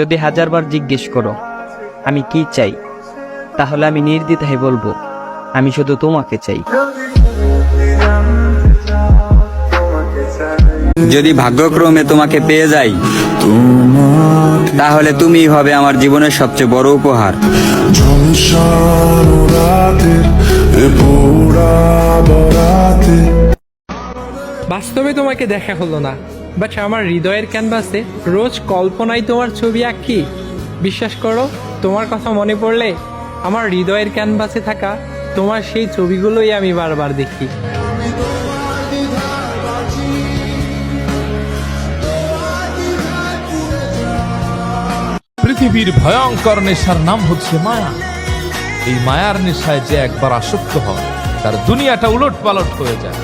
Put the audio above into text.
যদি হাজারবার জিজ্ঞেস করো আমি কি চাই, তাহলে আমি নির্দ্বিধায় বলবো আমি শুধু তোমাকে চাই। যদি ভাগ্যক্রমে তোমাকে পেয়ে যাই, তাহলে তুমিই হবে আমার জীবনের সবচেয়ে বড় উপহার। বাস্তবে তোমাকে দেখা হলো না, বাট আমার হৃদয়ের ক্যানভাসে রোজ কল্পনায় তোমার ছবি আঁকি। বিশ্বাস করো, তোমার কথা মনে পড়লে আমার হৃদয়ের ক্যানভাসে থাকা তোমার সেই ছবিগুলোই আমি বারবার দেখি। পৃথিবীর ভয়ঙ্কর নেশার নাম হচ্ছে মায়া। এই মায়ার নেশায় যে একবার আসক্ত হয়, তার দুনিয়াটা উলট পালট হয়ে যায়।